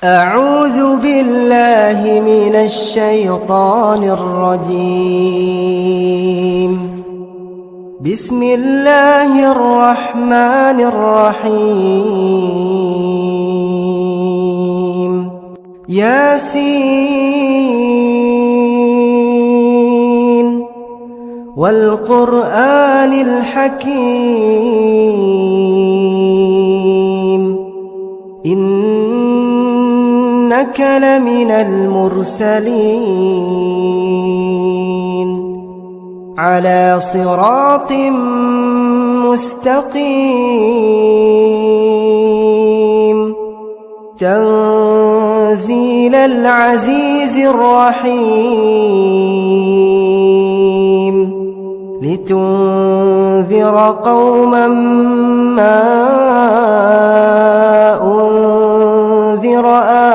أعوذ بالله من الشيطان الرجيم. بسم الله الرحمن الرحيم. ياسين والقرآن الحكيم. إنك لمن المرسلين على صراط مستقيم. تنزيل العزيز الرحيم. لتنذر قوما ما أنذر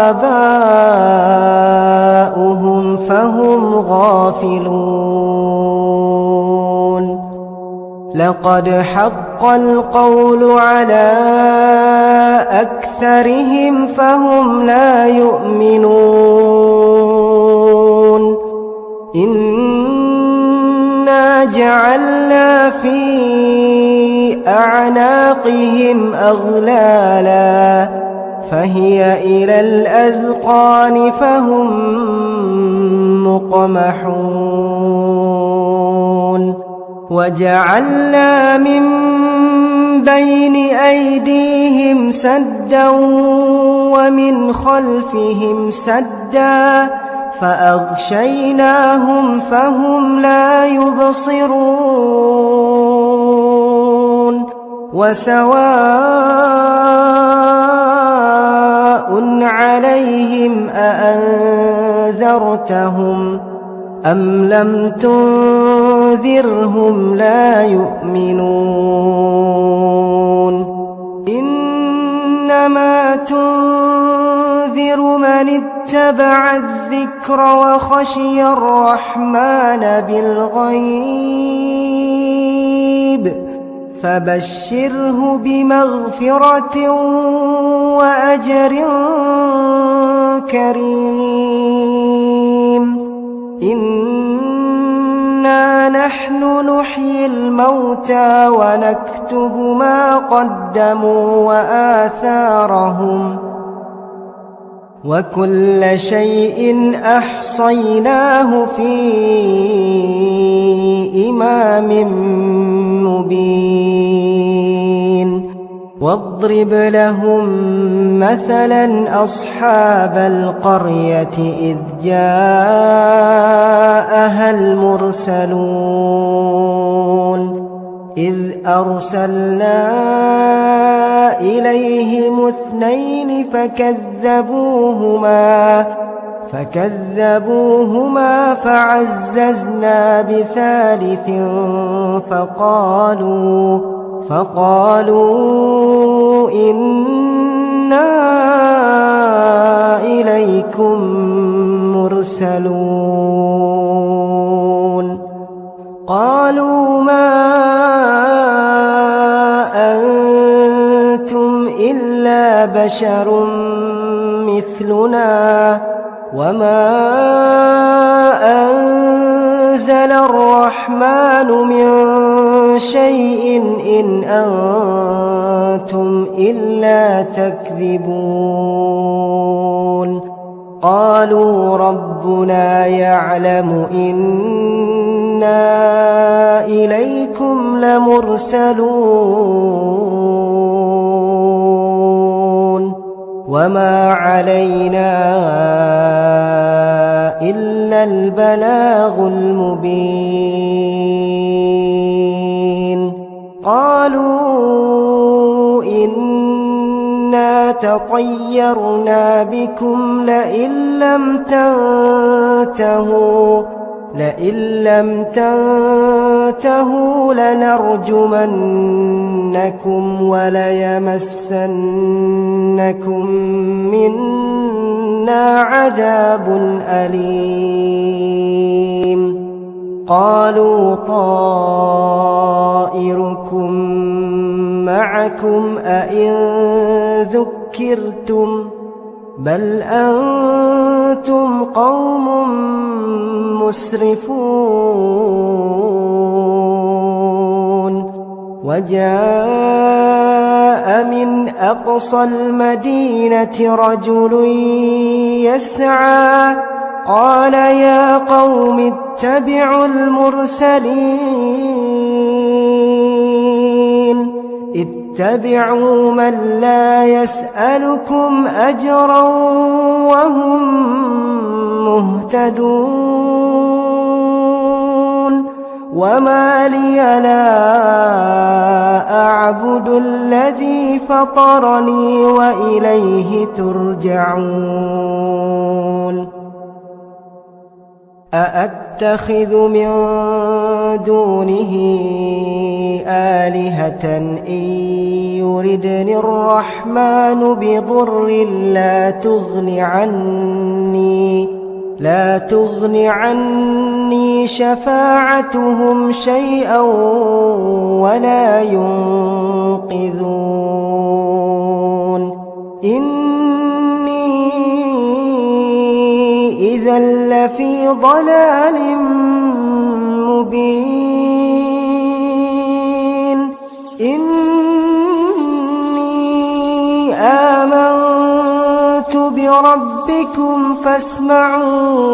آباؤهم فهم غافلون. لقد حق القول على أكثرهم فهم لا يؤمنون. إنا جعلنا في أعناقهم أغلالا فهي إلى الأذقان فهم مقمحون. وجعلنا من بين أيديهم سدا ومن خلفهم سدا فأغشيناهم فهم لا يبصرون. وسواء عليهم أأنذرتهم أم لم تنذرهم لا يؤمنون. إنما تنذر من اتبع الذكر وخشي الرحمن بالغيب فبشره بمغفرة وأجر كريم. إنا نحن نحيي الموتى ونكتب ما قدموا وآثارهم وكل شيء أحصيناه في إمام مبين. واضرب لهم مثلا أصحاب القرية إذ جاءها المرسلون. إذ أرسلنا إليهم اثنين فكذبوهما فعززنا بثالث فقالوا إنا إليكم مرسلون. قالوا ما أنتم إلا بشر مثلنا وما أنزل الرحمن من شيء إن أنتم إلا تكذبون. قالوا ربنا يعلم إنا إليكم لمرسلون وما علينا إلا البلاغ المبين. قالوا إنا تطيرنا بكم لئن لم تنتهوا لنرجمنكم وليمسنكم منا عذاب أليم. قالوا طائركم معكم أئن بل أنتم قوم مسرفون وجاء من أقصى المدينة رجل يسعى قال يا قوم اتبعوا المرسلين اتبعوا من لا يسألكم أجرا وهم مهتدون وما لي لا أعبد الذي فطرني وإليه ترجعون أأتخذ من دونه آلهة إن يردني الرحمن بضر لا تغن عني شفاعتهم شيئا ولا ينقذون إني إذا لفي ضلال مبين إني آمنت بربكم فاسمعون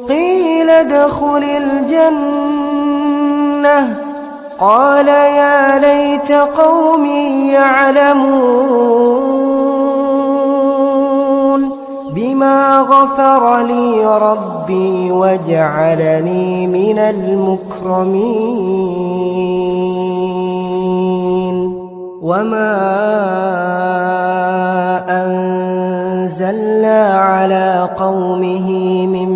قيل ادخل الجنة قال يا ليت قومي يعلمون بما غفر لي ربي وجعلني من المكرمين وما أنزلنا على قومه من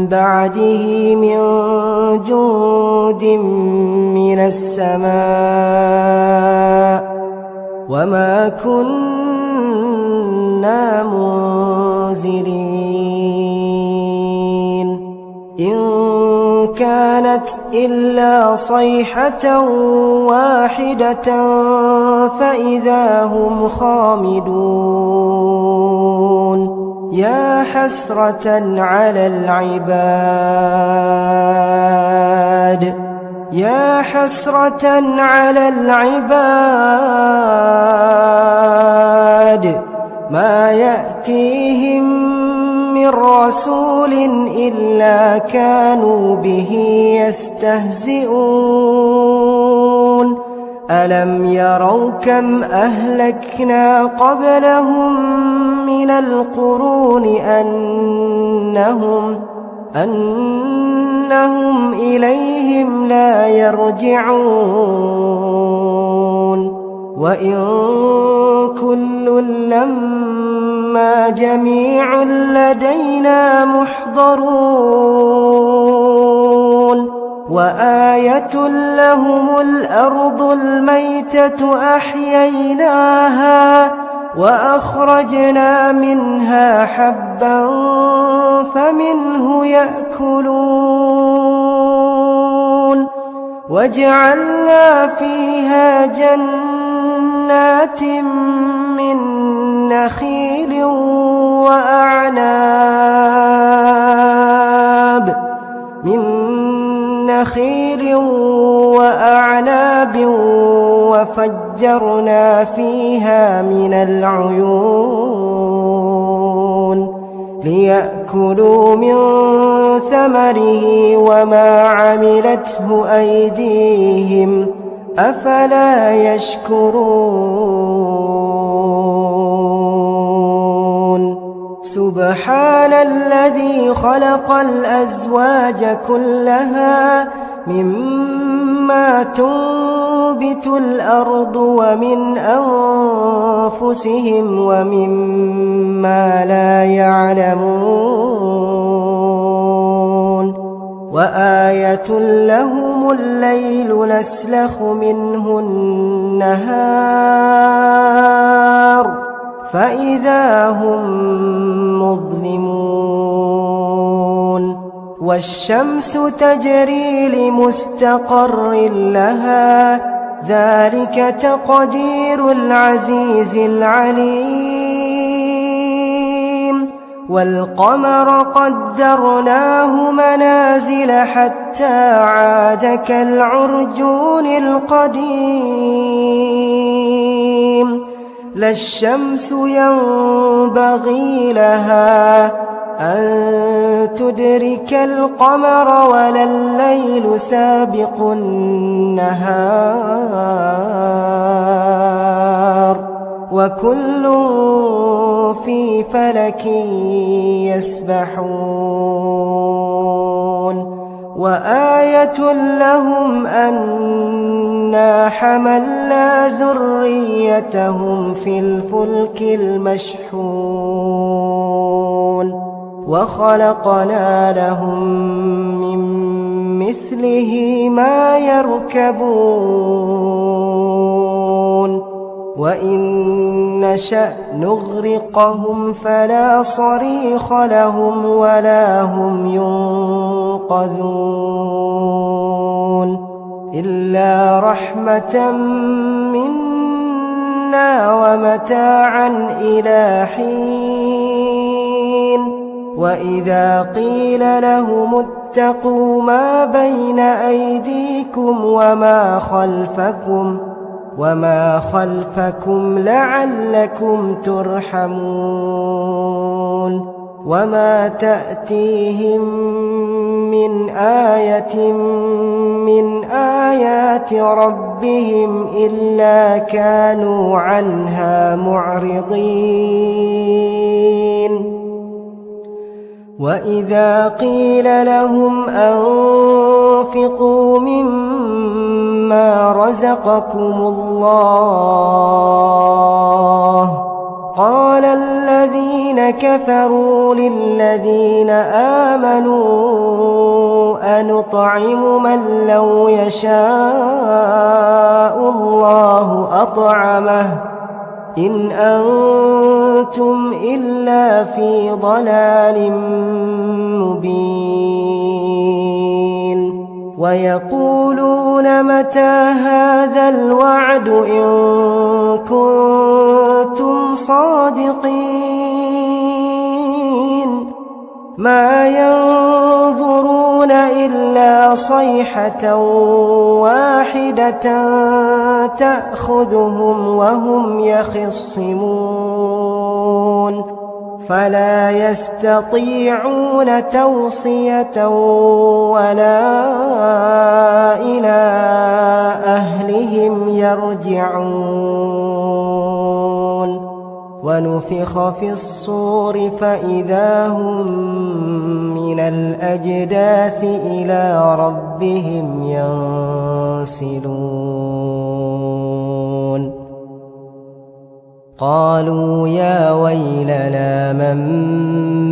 بعده من جند من السماء وما كنا منزلين إن كانت إلا صيحة واحدة فإذا هم خامدون يا حسرة على العباد ما يأتيهم من رسول إلا كانوا به يستهزئون ألم يروا كم أهلكنا قبلهم من القرون أنهم إليهم لا يرجعون وإن كل لما جميع لدينا محضرون وآية لهم الأرض الميتة أحييناها وأخرجنا منها حبا فمنه يأكلون وجعلنا فيها جنات من نخيل وأعناب وفجرنا فيها من العيون ليأكلوا من ثمره وما عملته أيديهم أفلا يشكرون سبحان الذي خلق الأزواج كلها مما تنبت الأرض ومن أنفسهم ومما لا يعلمون وآية لهم الليل نسلخ منه النهار فإذا هم مظلمون والشمس تجري لمستقر لها ذلك تقدير العزيز العليم والقمر قدرناه منازل حتى عاد كالعرجون القديم لا الشمس ينبغي لها أن تدرك القمر ولا الليل سابق النهار وكل في فلك يسبحون وآية لهم أنا حملنا ذريتهم في الفلك المشحون وخلقنا لهم من مثله ما يركبون وإن نشأ نغرقهم فلا صريخ لهم ولا هم ينقذون إلا رحمة منا ومتاعا إلى حين وإذا قيل لهم اتقوا ما بين أيديكم وما خلفكم لعلكم ترحمون وما تأتيهم من آية من آيات ربهم إلا كانوا عنها معرضين وإذا قيل لهم أنفقوا مما رزقكم الله قال الذين كفروا للذين آمنوا أنطعم من لو يشاء الله أطعمه إن أنتم إلا في ضلال مبين ويقولون متى هذا الوعد إن كنتم صادقين ما ينظرون إلا صيحة واحدة تأخذهم وهم يخصمون فلا يستطيعون توصية ولا إلى أهلهم يرجعون ونفخ في الصور فإذا هم من الأجداث إلى ربهم ينسلون قالوا يا ويلنا من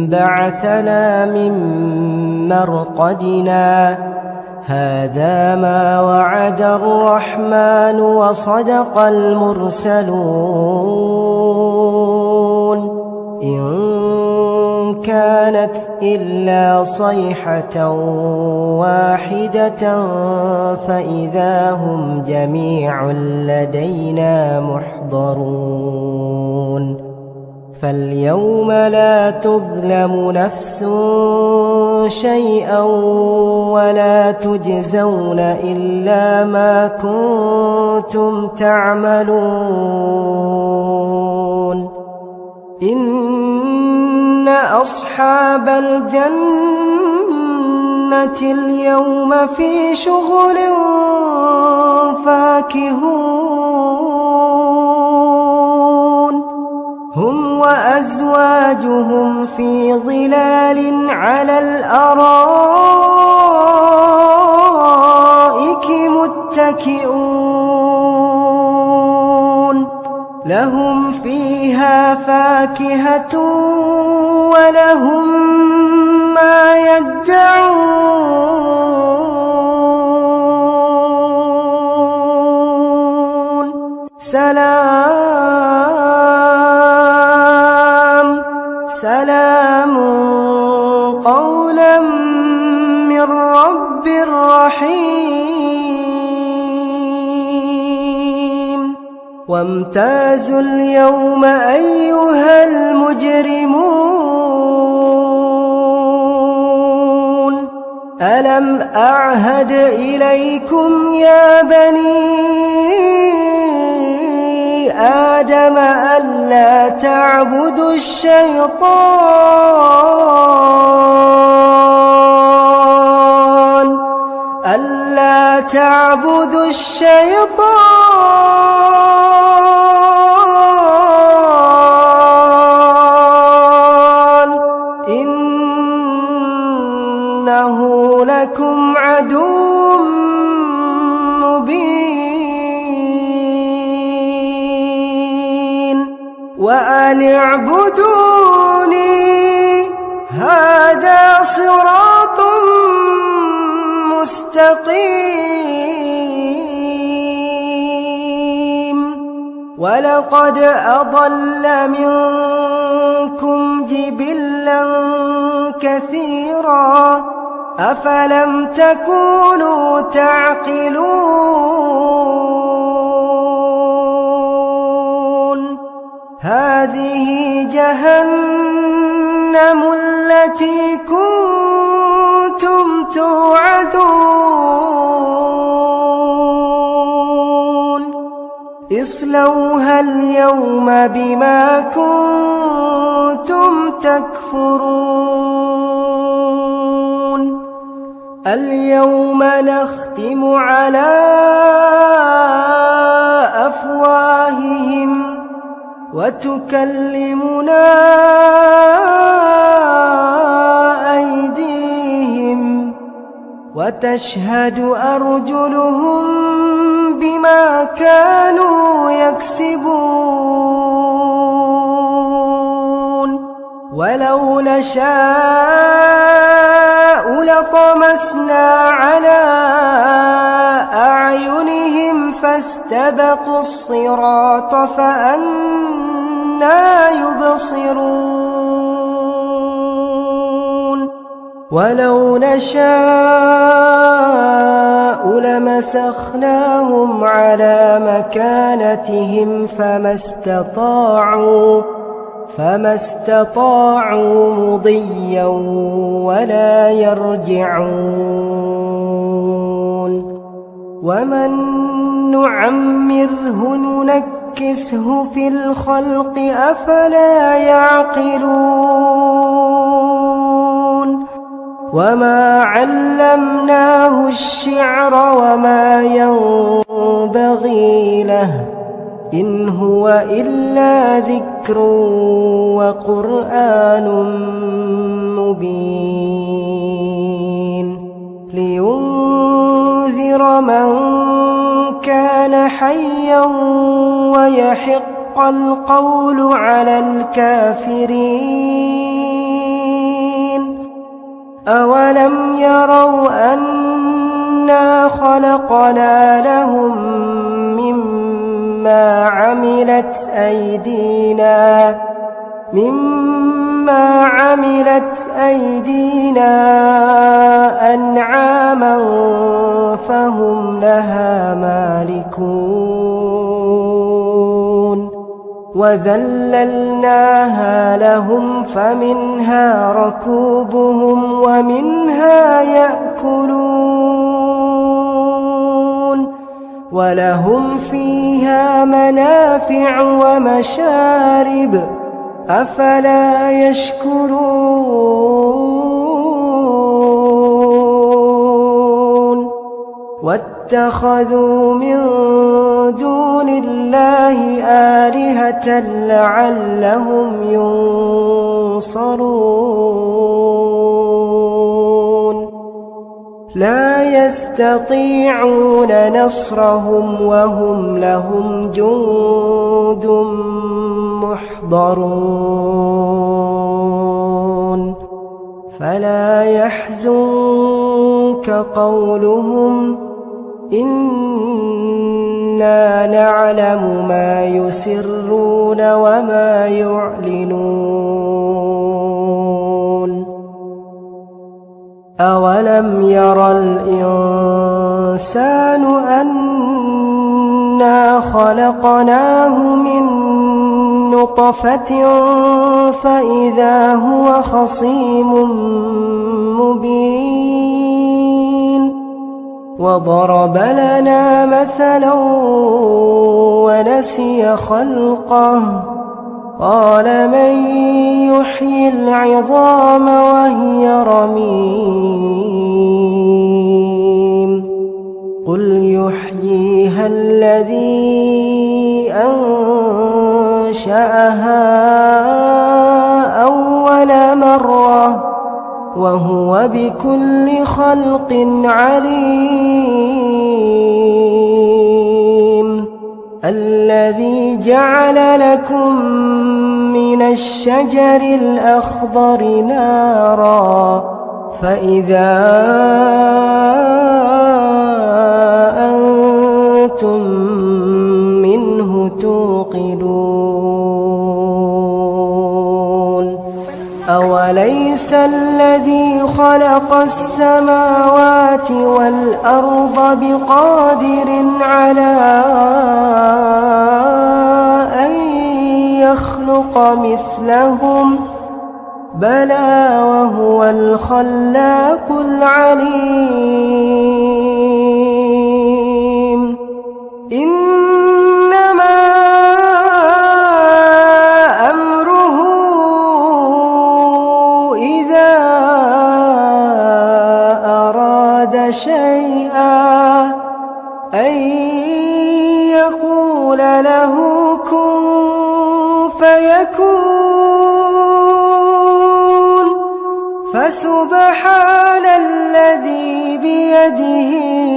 بعثنا من مرقدنا هذا ما وعد الرحمن وصدق المرسلون إن كانت إلا صيحة واحدة فإذا هم جميع لدينا محضرون فاليوم لا تظلم نفس شيئا ولا تجزون إلا ما كنتم تعملون إن أصحاب الجنة اليوم في شغل فاكهون هم وأزواجهم في ظلال على الأرائك متكئون لهم فيها فاكهة ولهم ما يدعون سلام قولا من رب رحيم وامتازوا اليوم أيها المجرمون ألم أعهد إليكم يا بني آدم ألا تعبدوا الشيطان إنه لكم عدو مبين وأن اعبدوني هذا صراط مستقيم ولقد أضل منكم جبلا كثيرا أفلم تكونوا تعقلون هذه جهنم التي كنتم توعدون اصلوها اليوم بما كنتم تكفرون اليوم نختم على أفواههم وتكلمنا أيديهم وتشهد أرجلهم بما كانوا يكسبون ولو نشاء لطمسنا على أعينهم فاستبقوا الصراط فأنى يبصرون ولو نشاء لمسخناهم على مكانتهم فما استطاعوا مضيا ولا يرجعون ومن نعمره ننكسه في الخلق أفلا يعقلون وما علمناه الشعر وما ينبغي له إن هو إلا ذكر وقرآن مبين لينذر من كان حيا ويحق القول على الكافرين أولم يروا أنا خلقنا لهم مما عملت أيدينا أنعاما فهم لها مالكون وذللناها لهم فمنها ركوبهم ومنها يأكلون ولهم فيها منافع ومشارب أفلا يشكرون واتخذوا من دون الله آلهة لعلهم ينصرون لا يستطيعون نصرهم وهم لهم جند محضرون فلا يحزنك قولهم إنا نعلم ما يسرون وما يعلنون أولم ير الإنسان أن إنا خلقناه من نطفة فإذا هو خصيم مبين وضرب لنا مثلا ونسي خلقه قال من يحيي العظام وهي رميم قل يحييها الذي أنشأها أول مرة وهو بكل خلق عليم الذي جعل لكم من الشجر الأخضر نارا فإذا أنتم منه توقدون أوليس الذي خلق السماوات والأرض بقادر على أن يخلق مثلهم بلى وهو الخلاق العليم إنما أمره إذا أراد شيئا أن يقول له كن فيكون فسبحان الذي بيده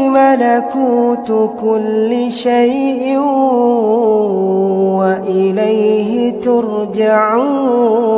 ملكوت كل شيء وإليه ترجعون.